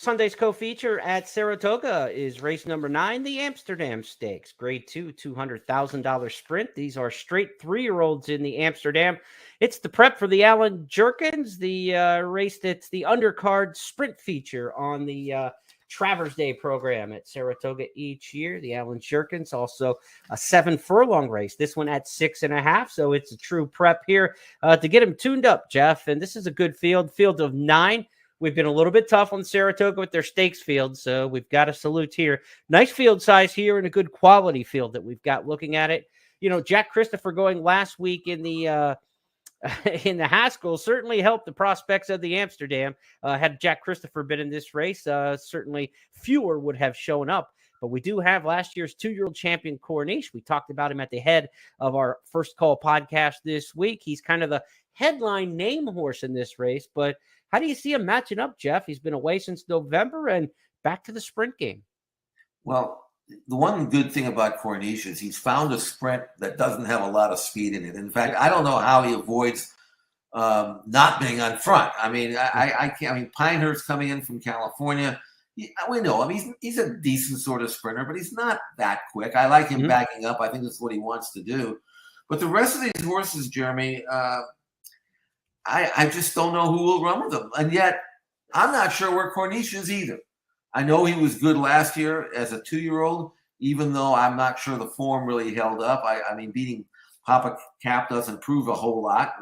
Sunday's co-feature at Saratoga is race number 9, the Amsterdam Stakes, Grade 2, $200,000 sprint. These are straight 3-year-olds in the Amsterdam. It's the prep for the Alan Jerkins, the race that's the undercard sprint feature on the Travers Day program at Saratoga each year. The Alan Jerkins, also a 7-furlong race. This one at 6.5, so it's a true prep here to get him tuned up, Jeff. And this is a good field of 9. We've been a little bit tough on Saratoga with their stakes field, so we've got a salute here. Nice field size here and a good quality field that we've got looking at it. You know, Jack Christopher going last week in the in the Haskell certainly helped the prospects of the Amsterdam. Had Jack Christopher been in this race, certainly fewer would have shown up. But we do have last year's 2-year-old champion Corniche. We talked about him at the head of our First Call podcast this week. He's kind of the headline name horse in this race, but how do you see him matching up, Jeff? He's been away since November and back to the sprint game. Well, the one good thing about Corniche is he's found a sprint that doesn't have a lot of speed in it. In fact, I don't know how he avoids not being on front. I mean, I can't. I mean, Pinehurst coming in from California, we know him. He's a decent sort of sprinter, but he's not that quick. I like him backing up. I think that's what he wants to do. But the rest of these horses, Jeremy, I just don't know who will run with them. And yet, I'm not sure where Corniche is either. I know he was good last year as a 2-year-old, even though I'm not sure the form really held up. I mean, beating Papa Cap doesn't prove a whole lot.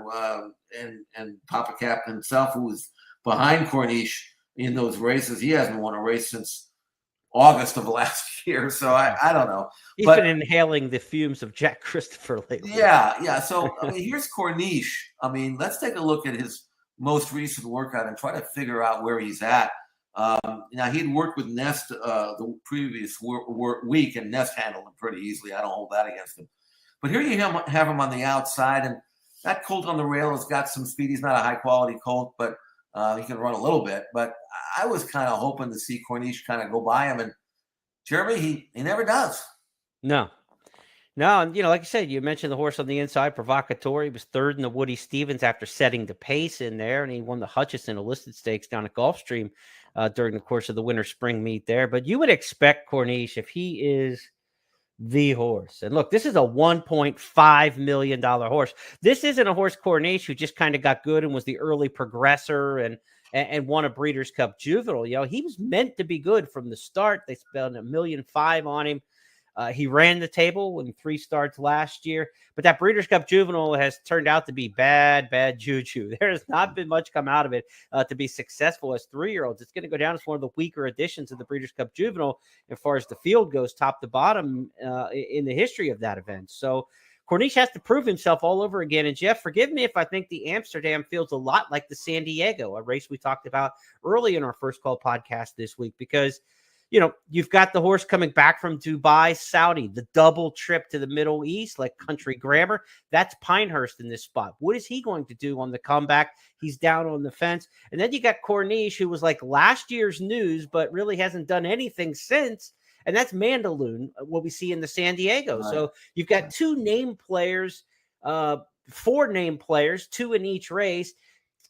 And Papa Cap himself, who was behind Corniche in those races, he hasn't won a race since August of last year. So I don't know. He's been inhaling the fumes of Jack Christopher lately. Yeah. So I mean, here's Corniche. I mean, let's take a look at his most recent workout and try to figure out where he's at. Now, he'd worked with Nest the previous week, and Nest handled him pretty easily. I don't hold that against him. But here you have him on the outside, and that colt on the rail has got some speed. He's not a high-quality colt, but he can run a little bit. But I was kind of hoping to see Corniche kind of go by him, and Jeremy, he never does. No, and like you said, you mentioned the horse on the inside, Provocateur. He was 3rd in the Woody Stevens after setting the pace in there, and he won the Hutchison Illicit Stakes down at Gulfstream during the course of the winter spring meet there. But you would expect Corniche, if he is the horse. And look, this is a $1.5 million horse. This isn't a horse, Corniche, who just kind of got good and was the early progressor and won a Breeders' Cup Juvenile. He was meant to be good from the start. They spent $1.5 million on him. He ran the table in 3 starts last year, but that Breeders' Cup Juvenile has turned out to be bad juju. There has not been much come out of it to be successful as 3-year-olds. It's going to go down as one of the weaker editions of the Breeders' Cup Juvenile as far as the field goes, top to bottom in the history of that event. So Corniche has to prove himself all over again. And Jeff, forgive me if I think the Amsterdam feels a lot like the San Diego, a race we talked about early in our First Call podcast this week, because you've got the horse coming back from Dubai, Saudi, the double trip to the Middle East, like Country Grammar. That's Pinehurst in this spot. What is he going to do on the comeback? He's down on the fence. And then you got Corniche, who was like last year's news, but really hasn't done anything since. And that's Mandaloon, what we see in the San Diego. Right. So you've got 2 name players, 4 name players, 2 in each race,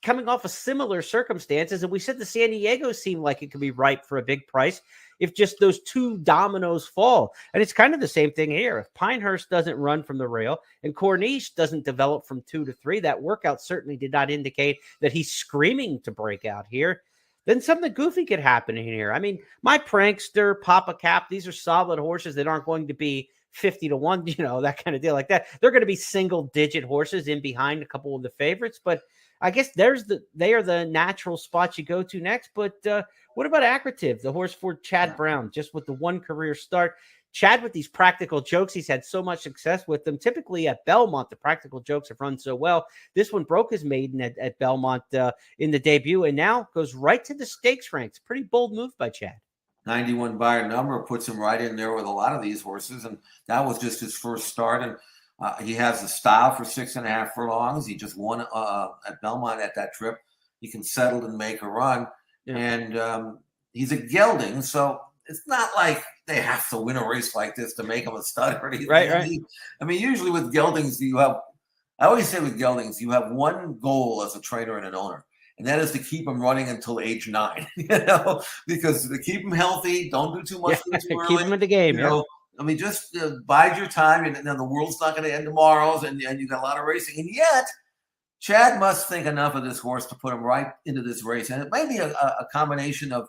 coming off of similar circumstances. And we said the San Diego seemed like it could be ripe for a big price if just those 2 dominoes fall. And it's kind of the same thing here. If Pinehurst doesn't run from the rail and Corniche doesn't develop from 2 to 3, that workout certainly did not indicate that he's screaming to break out here, then something goofy could happen in here. I mean, My Prankster, Papa Cap, these are solid horses that aren't going to be 50 to 1, that kind of deal like that. They're going to be single-digit horses in behind a couple of the favorites, but I guess they are the natural spots you go to next. But what about Akrativ, the horse for Chad Brown, just with the 1 career start? Chad, with these practical jokes, he's had so much success with them. Typically at Belmont, the practical jokes have run so well. This one broke his maiden at Belmont in the debut, and now goes right to the stakes ranks. Pretty bold move by Chad. 91 Bayern number puts him right in there with a lot of these horses, and that was just his first start. And he has the style for 6.5 furlongs. He just won at Belmont at that trip. He can settle and make a run. Yeah. And he's a gelding, so it's not like they have to win a race like this to make him a stud or anything. Right. I mean, usually with geldings, I always say with geldings, you have one goal as a trainer and an owner, and that is to keep him running until age 9. Because to keep him healthy, don't do too much too early. Keep him in the game. I mean, just bide your time, and the world's not going to end tomorrow, and you got a lot of racing, and yet Chad must think enough of this horse to put him right into this race, and it may be a combination of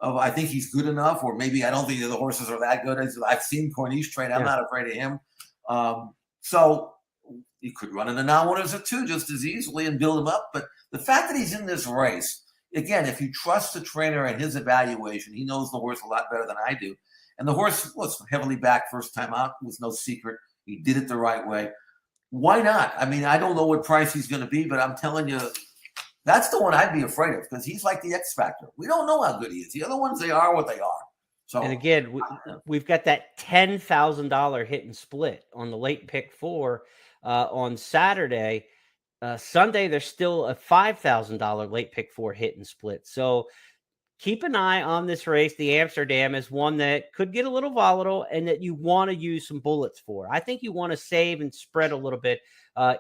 I think he's good enough, or maybe I don't think the horses are that good. I've seen Corniche train. I'm not afraid of him. So you could run into non-winners at 2 just as easily and build him up. But the fact that he's in this race, again, if you trust the trainer and his evaluation, he knows the horse a lot better than I do. And the horse was heavily backed first time out. It was no secret. He did it the right way. Why not? I mean, I don't know what price he's going to be, but I'm telling you, that's the one I'd be afraid of, because he's like the X factor. We don't know how good he is. The other ones, they are what they are. So, and again, we've got that $10,000 hit and split on the late pick 4 on Saturday. Sunday, there's still a $5,000 late pick 4 hit and split. So keep an eye on this race. The Amsterdam is one that could get a little volatile and that you want to use some bullets for. I think you want to save and spread a little bit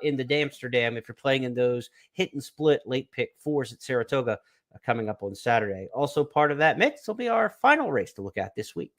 in the Amsterdam if you're playing in those hit and split late pick 4s at Saratoga coming up on Saturday. Also part of that mix will be our final race to look at this week.